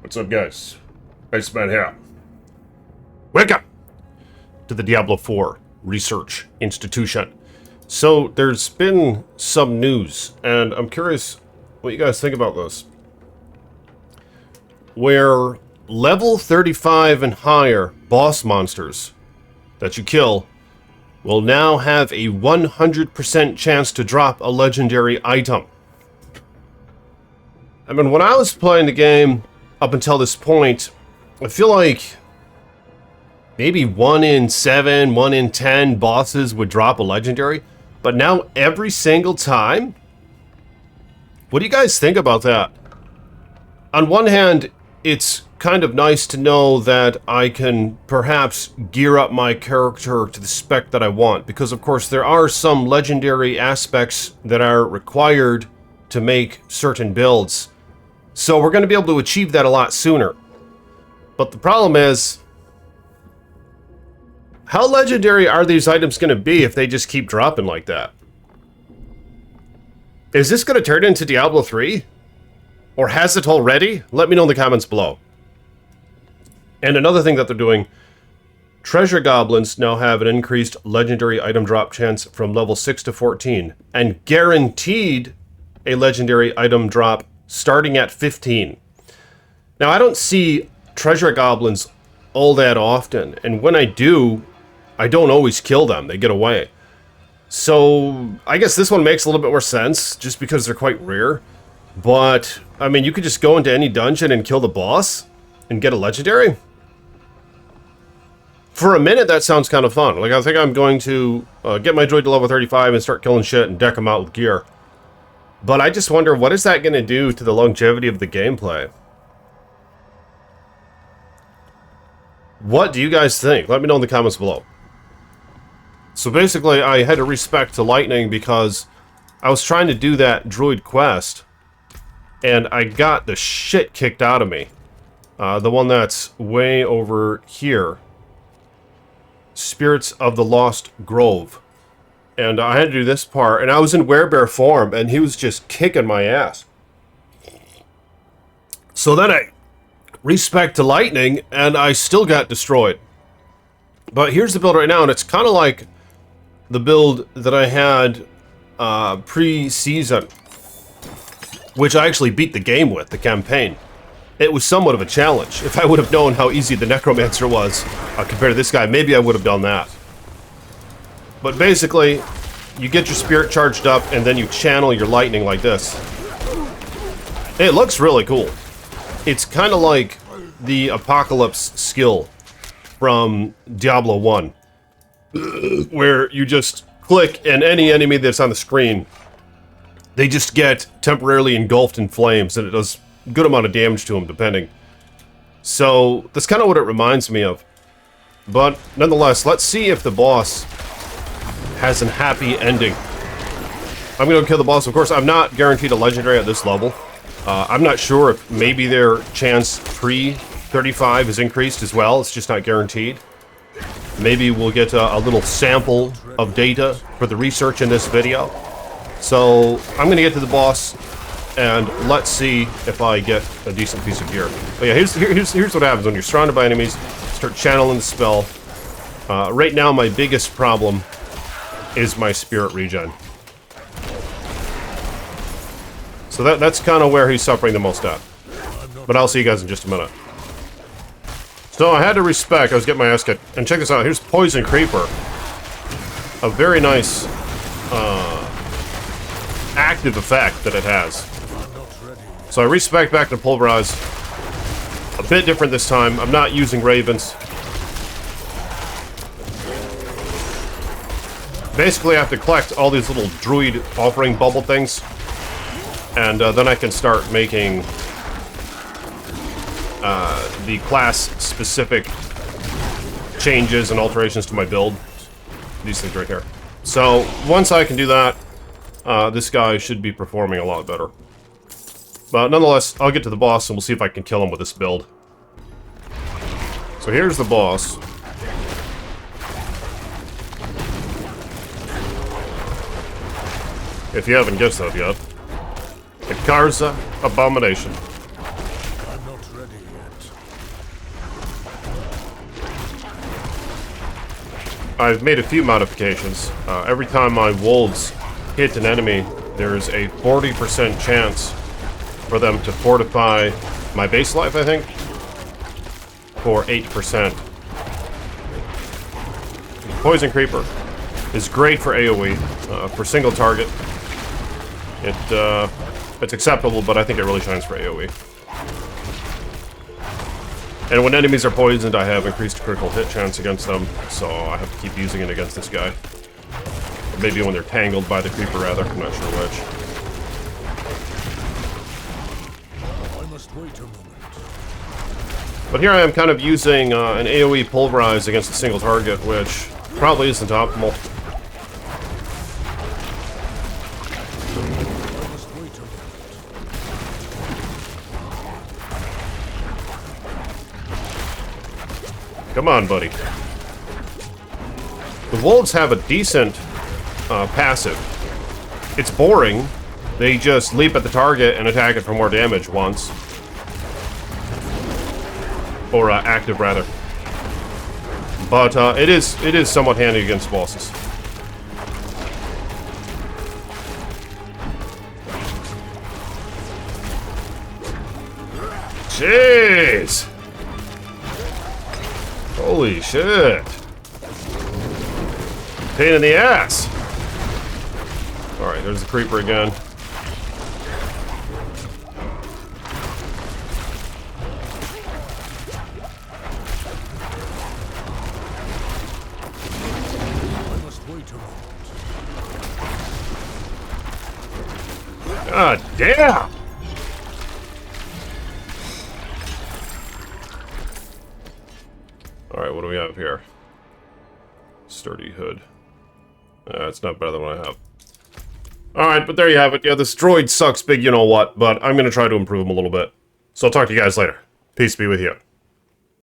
What's up, guys? Iceman here. Welcome to the Diablo 4 Research Institution. So, there's been some news, and I'm curious what you guys think about this. Where level 35 and higher boss monsters that you kill will now have a 100% chance to drop a legendary item. I mean, when I was playing the game up until this point, I feel like maybe 1 in 7, 1 in 10 bosses would drop a legendary, but now every single time? What do you guys think about that? On one hand, it's kind of nice to know that I can perhaps gear up my character to the spec that I want, because of course there are some legendary aspects that are required to make certain builds. So we're going to be able to achieve that a lot sooner. But the problem is, how legendary are these items going to be if they just keep dropping like that? Is this going to turn into Diablo 3? Or has it already? Let me know in the comments below. And another thing that they're doing, treasure goblins now have an increased legendary item drop chance from level 6 to 14, and guaranteed a legendary item drop starting at 15. Now, I don't see treasure goblins all that often, and when I do, I don't always kill them. They get away. So, I guess this one makes a little bit more sense, just because they're quite rare. But, I mean, you could just go into any dungeon and kill the boss and get a legendary. For a minute, that sounds kind of fun. Like, I think I'm going to get my droid to level 35 and start killing shit and deck them out with gear. But I just wonder, what is that going to do to the longevity of the gameplay? What do you guys think? Let me know in the comments below. So basically, I had to respec to Lightning because I was trying to do that droid quest, and I got the shit kicked out of me. The one that's way over here. Spirits of the Lost Grove. And I had to do this part, and I was in werebear form, and he was just kicking my ass. So then I respec to Lightning, and I still got destroyed. But here's the build right now, and it's kind of like the build that I had pre-season, which I actually beat the game with, the campaign. It was somewhat of a challenge. If I would have known how easy the Necromancer was compared to this guy, maybe I would have done that. But basically, you get your spirit charged up, and then you channel your lightning like this. It looks really cool. It's kind of like the Apocalypse skill from Diablo 1, where you just click, and any enemy that's on the screen, they just get temporarily engulfed in flames, and it does a good amount of damage to them, depending. So, that's kind of what it reminds me of. But, nonetheless, let's see if the boss has a happy ending. I'm going to kill the boss. Of course, I'm not guaranteed a legendary at this level. I'm not sure if maybe their chance pre-35 is increased as well. It's just not guaranteed. Maybe we'll get a little sample of data for the research in this video. So, I'm going to get to the boss, and let's see if I get a decent piece of gear. But yeah, here's what happens when you're surrounded by enemies. Start channeling the spell. Right now, my biggest problem is my spirit regen. So that's kind of where he's suffering the most at. But I'll see you guys in just a minute. So I had to respec. I was getting my ass kicked. And check this out. Here's Poison Creeper. A very nice active effect that it has. So I respec back to Pulverize. A bit different this time. I'm not using Ravens. Basically, I have to collect all these little druid offering bubble things, and then I can start making the class-specific changes and alterations to my build. These things right here. So, once I can do that, this guy should be performing a lot better. But nonetheless, I'll get to the boss, and we'll see if I can kill him with this build. So here's the boss. If you haven't guessed that yet, the Karza Abomination. ready yet. I've made a few modifications. Every time my wolves hit an enemy, there's a 40% chance for them to fortify my base life, I think, for 8%. Poison Creeper is great for AoE, for single target. It's acceptable, but I think it really shines for AoE. And when enemies are poisoned, I have increased critical hit chance against them, so I have to keep using it against this guy. Or maybe when they're tangled by the creeper, rather. I'm not sure which. I must wait a moment. But here I am kind of using an AoE pulverize against a single target, which probably isn't optimal. I must wait a moment. Come on, buddy. The wolves have a decent passive. It's boring. They just leap at the target and attack it for more damage once. Or active, rather. But it is somewhat handy against bosses. Jeez! Holy shit! Pain in the ass! Alright, there's the creeper again. I must wait a moment. God damn! Alright, what do we have here? Sturdy hood. It's not better than what I have. Alright, but there you have it. Yeah, this droid sucks big you know what, but I'm gonna try to improve him a little bit. So I'll talk to you guys later. Peace be with you.